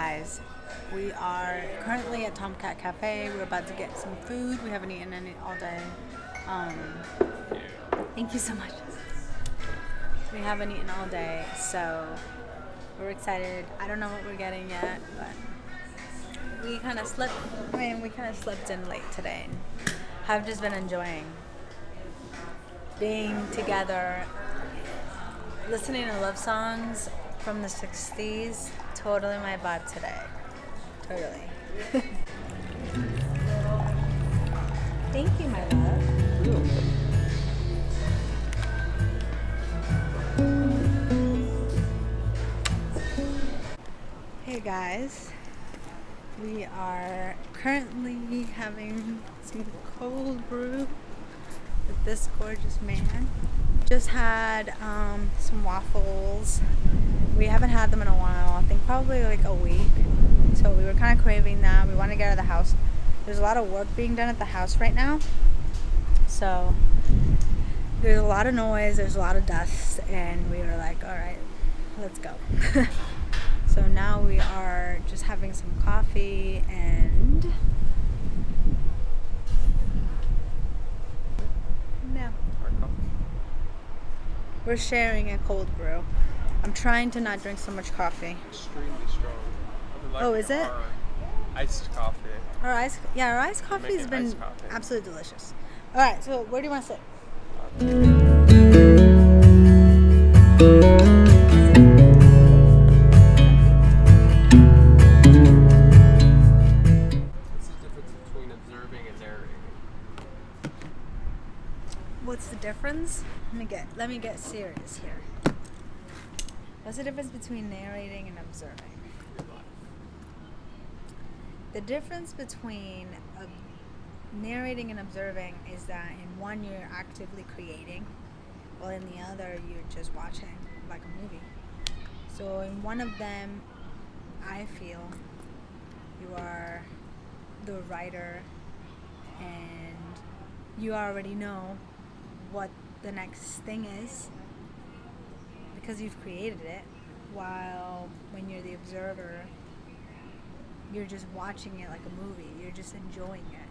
guys, we are currently at Tomcat Cafe. We're about to get some food. We haven't eaten any all day. Um, Thank you so much. We haven't eaten all day, so we're excited. I don't know what we're getting yet, but we kind of slept in late today. And have just been enjoying being together, listening to love songs from the 60s. Totally my vibe today. Totally. Thank you, my love. Hey guys, we are currently having some cold brew with this gorgeous man. Just had some waffles. We haven't had them in a while. I think probably like a week. So we were kind of craving them. We want to get out of the house. There's a lot of work being done at the house right now. So there's a lot of noise. There's a lot of dust. And we were like, all right, let's go. So now we are just having some coffee and we're sharing a cold brew. I'm trying to not drink so much coffee. Extremely strong. Oh, is it? Iced coffee. Our iced coffee has been absolutely delicious. All right, so where do you want to sit? What's the difference between observing and narrating? What's the difference? Let me get serious here. What's the difference between narrating and observing? The difference between narrating and observing is that in one you're actively creating, while in the other you're just watching, like a movie. So in one of them, I feel you are the writer and you already know what the next thing is because you've created it, while when you're the observer, you're just watching it like a movie. You're just enjoying it.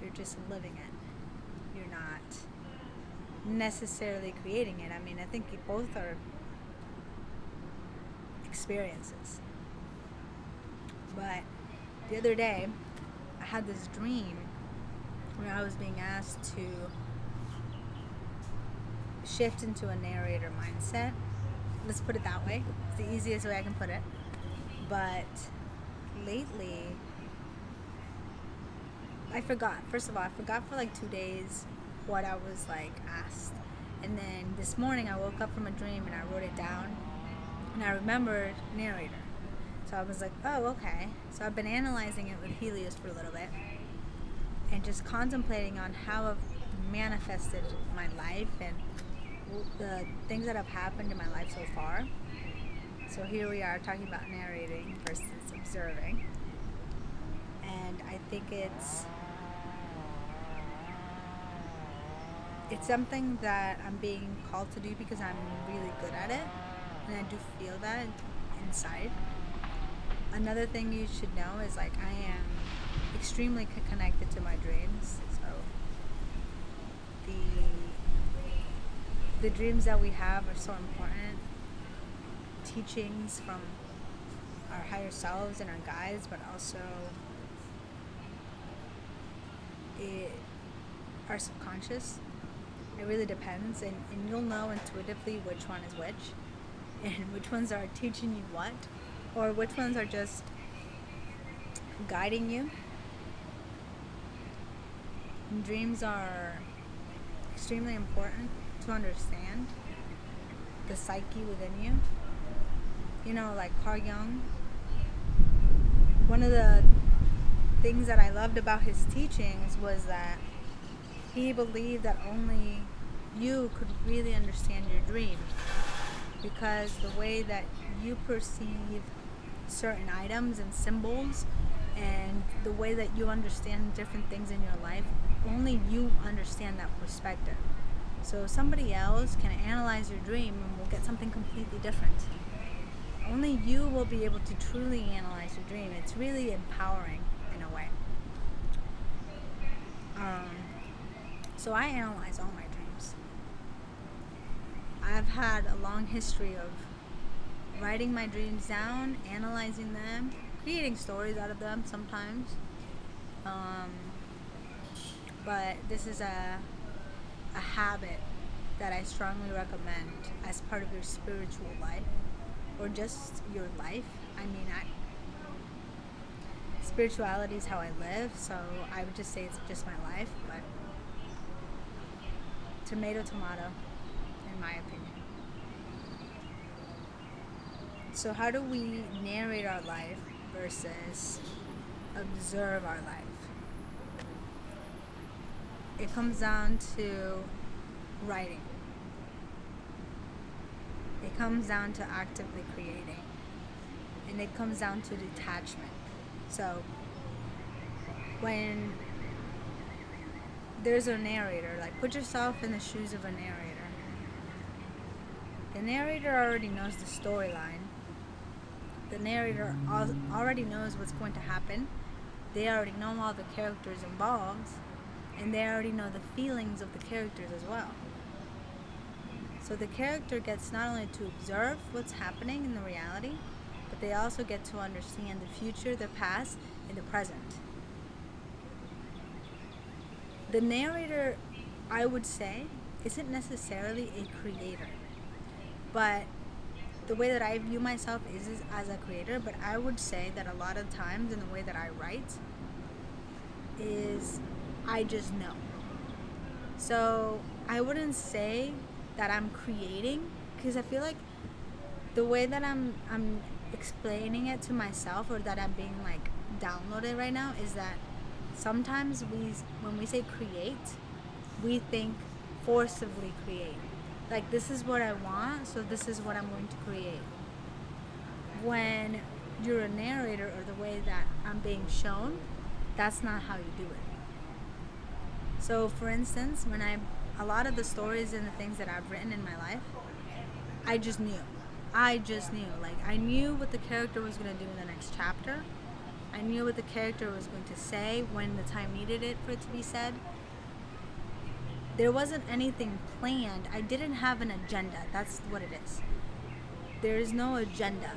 You're just living it. You're not necessarily creating it. I mean, I think both are experiences. But the other day, I had this dream where I was being asked to shift into a narrator mindset. Let's put it that way. It's the easiest way I can put it. But lately, I forgot. First of all, I forgot for like 2 days what I was like asked. And then this morning I woke up from a dream and I wrote it down. And I remembered narrator. So I was like, oh, okay. So I've been analyzing it with Helios for a little bit. And just contemplating on how I've manifested my life and the things that have happened in my life so far. So here we are talking about narrating versus observing. And I think it's something that I'm being called to do because I'm really good at it. And I do feel that inside. Another thing you should know is like I am extremely connected to my dreams. So the dreams that we have are so important. Teachings from our higher selves and our guides, but also our subconscious. It really depends, and you'll know intuitively which one is which, and which ones are teaching you what, or which ones are just guiding you. And dreams are extremely important to understand the psyche within you. You know, like Carl Jung, one of the things that I loved about his teachings was that he believed that only you could really understand your dreams, because the way that you perceive certain items and symbols and the way that you understand different things in your life, only you understand that perspective. So somebody else can analyze your dream and will get something completely different. only you will be able to truly analyze your dream. It's really empowering in a way. So I analyze all my dreams. I've had a long history of writing my dreams down, analyzing them, creating stories out of them sometimes. But this is a habit that I strongly recommend as part of your spiritual life or just your life. I mean, spirituality is how I live, so I would just say it's just my life, but tomato, in my opinion. So how do we narrate our life versus observe our life? It comes down to writing. It comes down to actively creating. And it comes down to detachment. So when there's a narrator, like put yourself in the shoes of a narrator. The narrator already knows the storyline. The narrator already knows what's going to happen. They already know all the characters involved. And they already know the feelings of the characters as well. So the character gets not only to observe what's happening in the reality, but they also get to understand the future, the past, and the present. The narrator, I would say, isn't necessarily a creator. But the way that I view myself is as a creator, but I would say that a lot of times in the way that I write is I just know. So I wouldn't say that I'm creating, because I feel like the way that I'm explaining it to myself, or that I'm being like downloaded right now, is that sometimes when we say create, we think forcibly create. Like, this is what I want, so this is what I'm going to create. When you're a narrator, or the way that I'm being shown, that's not how you do it. So for instance, a lot of the stories and the things that I've written in my life, I just knew. Like, I knew what the character was going to do in the next chapter. I knew what the character was going to say when the time needed it for it to be said. There wasn't anything planned. I didn't have an agenda. That's what it is. There is no agenda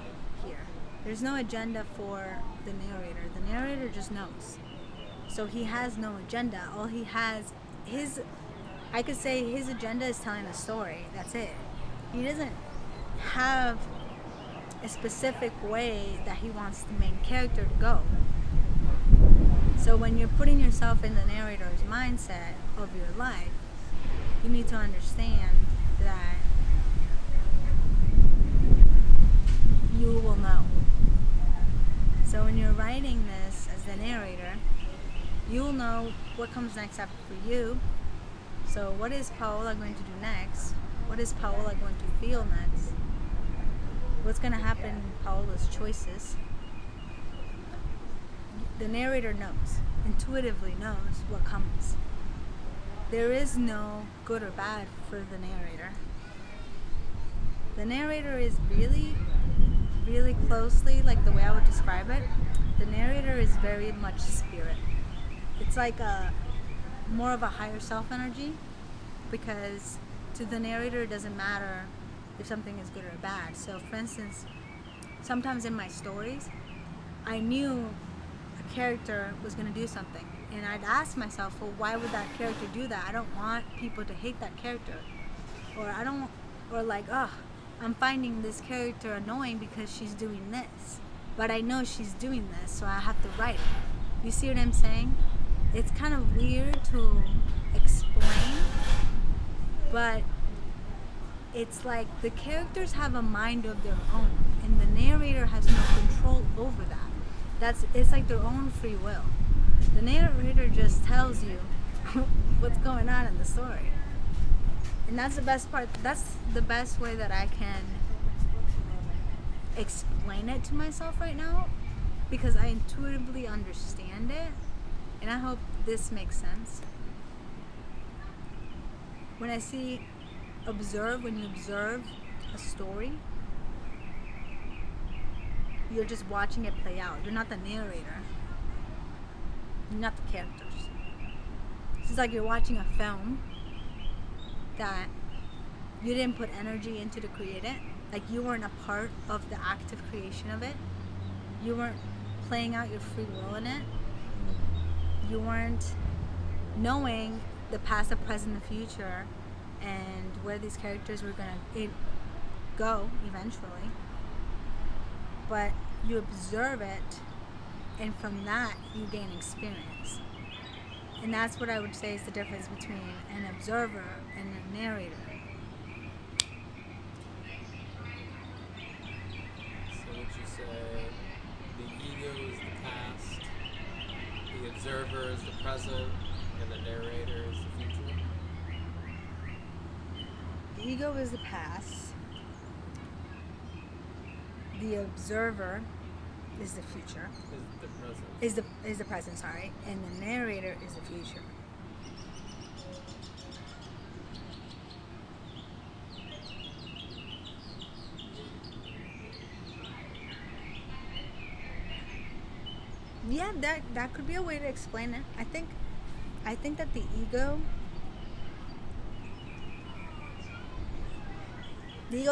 here. There's no agenda for the narrator. The narrator just knows. So he has no agenda. All he has, I could say his agenda is telling a story. That's it. He doesn't have a specific way that he wants the main character to go. So when you're putting yourself in the narrator's mindset of your life, you need to understand that you will know. So when you're writing this as the narrator, you'll know what comes next after for you. So what is Paola going to do next? What is Paola going to feel next? What's going to happen in Paola's choices? The narrator knows, intuitively knows what comes. There is no good or bad for the narrator. The narrator is really, really closely, like the way I would describe it, the narrator is very much spirit. It's like more of a higher self energy, because to the narrator it doesn't matter if something is good or bad. So for instance, sometimes in my stories, I knew a character was going to do something, and I'd ask myself, well, why would that character do that? I don't want people to hate that character, or like, oh, I'm finding this character annoying because she's doing this, but I know she's doing this, so I have to write it. You see what I'm saying? It's kind of weird to explain, but it's like the characters have a mind of their own, and the narrator has no control over that. It's like their own free will. The narrator just tells you what's going on in the story. And that's the best part. That's the best way that I can explain it to myself right now, because I intuitively understand it. And I hope this makes sense. When you observe a story, You're just watching it play out. You're not the narrator. You're not the characters. It's like you're watching a film that you didn't put energy into to create it. Like you weren't a part of the active creation of it. You weren't playing out your free will in it. You weren't knowing the past, the present, the future, and where these characters were gonna go eventually. But you observe it, and from that you gain experience. And that's what I would say is the difference between an observer and a narrator. So would you say the ego is the past, the observer is the present, and the narrator is the future? The ego is the past. The observer is the future. Is the present? Is the present, sorry, and the narrator is the future. Yeah, that could be a way to explain it. I think that the ego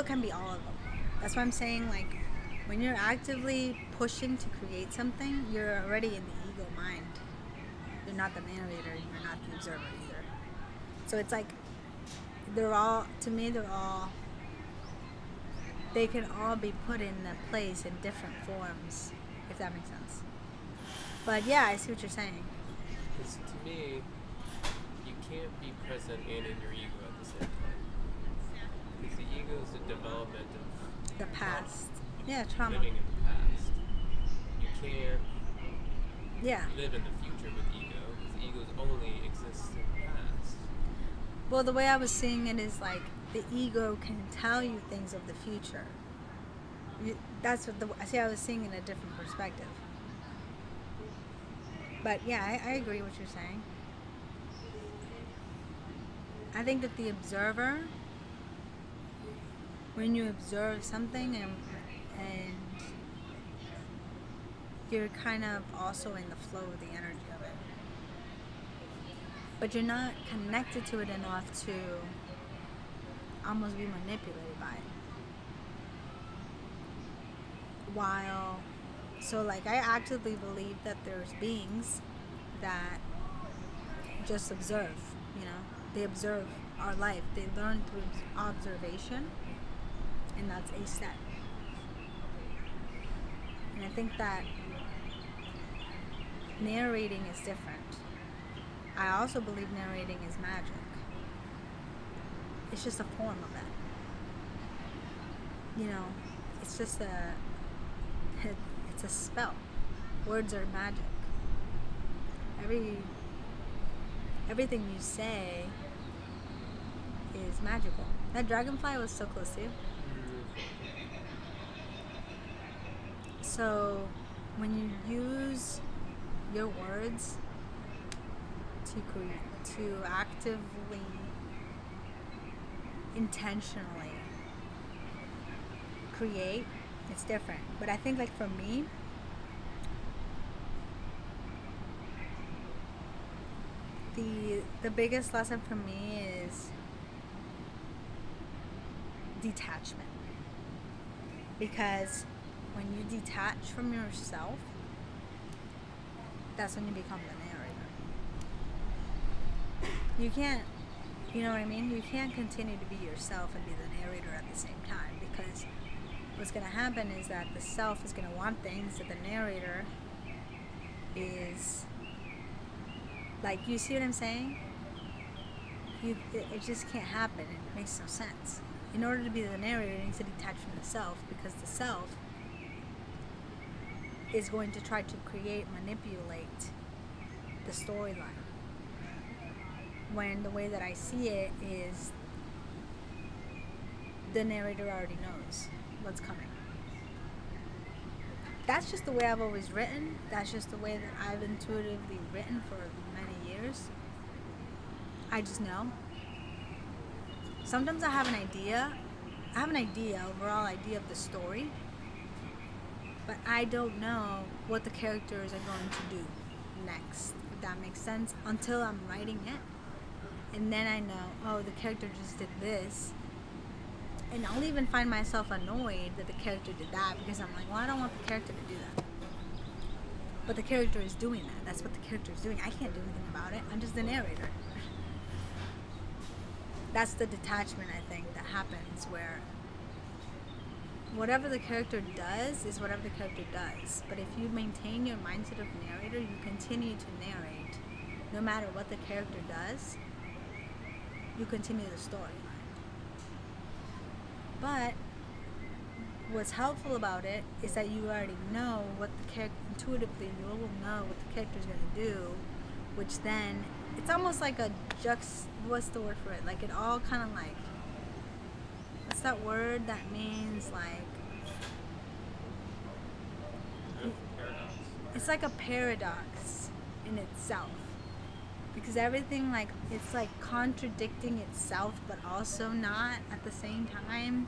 can be all of them. That's why I'm saying, like, when you're actively pushing to create something, you're already in the ego mind. You're not the narrator, you're not the observer either. So it's like they can all be put in a place in different forms, if that makes sense. But yeah, I see what you're saying. Because to me, you can't be present and in your ego at the same time. Because the ego is the development of The past. Yeah, trauma. living in the past. You can't Yeah. live in the future with ego, because ego only exists in the past. Well, the way I was seeing it is like the ego can tell you things of the future. That's what I was seeing in a different perspective. But yeah, I agree with what you're saying. I think that the observer, when you observe something and you're kind of also in the flow of the energy of it, but you're not connected to it enough to almost be manipulated by it. So like I actively believe that there's beings that just observe, they observe our life, they learn through observation, and that's a step. And I think that narrating is different. I also believe narrating is magic. It's just a form of it. It's just it's a spell. Words are magic. Everything you say is magical. That dragonfly was so close to you. So when you use your words to actively, intentionally create, it's different. But I think, like, for me, the biggest lesson for me is detachment. Because when you detach from yourself, that's when you become the narrator. You can't, you know what I mean? You can't continue to be yourself and be the narrator at the same time, because what's going to happen is that the self is going to want things that the narrator is, like, you see what I'm saying? It just can't happen. It makes no sense. In order to be the narrator, you need to detach from the self, because the self is going to try to manipulate the storyline. When the way that I see it is the narrator already knows what's coming. That's just the way I've always written. That's just the way that I've intuitively written for many years. I just know. Sometimes I have an idea. Overall idea of the story. but I don't know what the characters are going to do next, if that makes sense, until I'm writing it. And then I know, oh, the character just did this. And I'll even find myself annoyed that the character did that, because I'm like, well, I don't want the character to do that. But the character is doing that. That's what the character is doing. I can't do anything about it. I'm just the narrator. That's the detachment, I think, that happens, where whatever the character does is whatever the character does. But if you maintain your mindset of narrator, you continue to narrate. No matter what the character does, you continue the storyline. But what's helpful about it is that you already know what the character, intuitively you will know what the character is going to do, which then, it's almost like a what's the word for it? Like, it all kind of like, what's that word that means like, Paradox. it's like a paradox in itself, because everything, like, it's like contradicting itself but also not at the same time.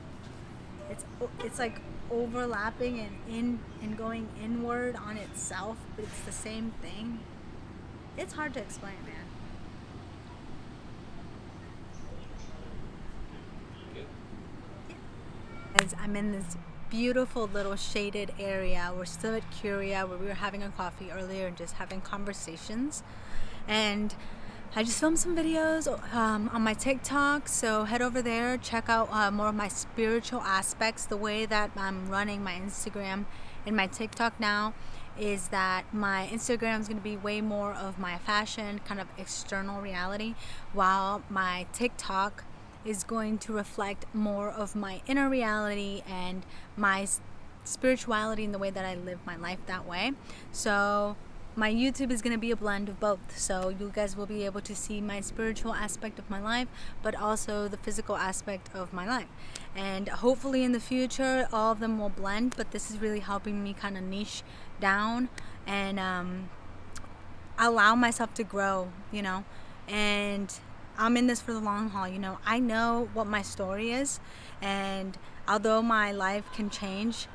It's like overlapping and going inward on itself, but it's the same thing. It's hard to explain, man. Good. As I'm in this beautiful little shaded area, we're still at Curia, where we were having a coffee earlier and just having conversations. And I just filmed some videos on my TikTok, so head over there, check out more of my spiritual aspects. The way that I'm running my Instagram and my TikTok now is that my Instagram is going to be way more of my fashion, kind of external reality, while my TikTok is going to reflect more of my inner reality and my spirituality in the way that I live my life that way. So my YouTube is going to be a blend of both. So you guys will be able to see my spiritual aspect of my life, but also the physical aspect of my life. And hopefully in the future, all of them will blend, but this is really helping me kind of niche down and allow myself to grow, and I'm in this for the long haul. I know what my story is, and although my life can change,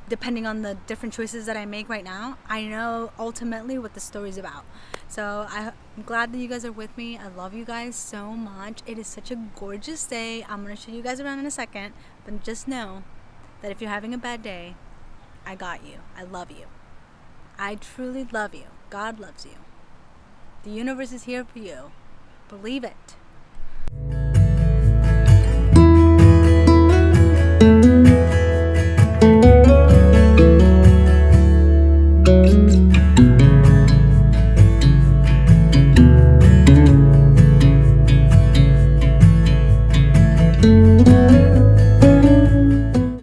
depending on the different choices that I make right now, I know ultimately what the story's about. So I'm glad that you guys are with me. I love you guys so much. It is such a gorgeous day. I'm going to show you guys around in a second, but just know that if you're having a bad day, I got you. I love you. I truly love you. God loves you. The universe is here for you. Believe it.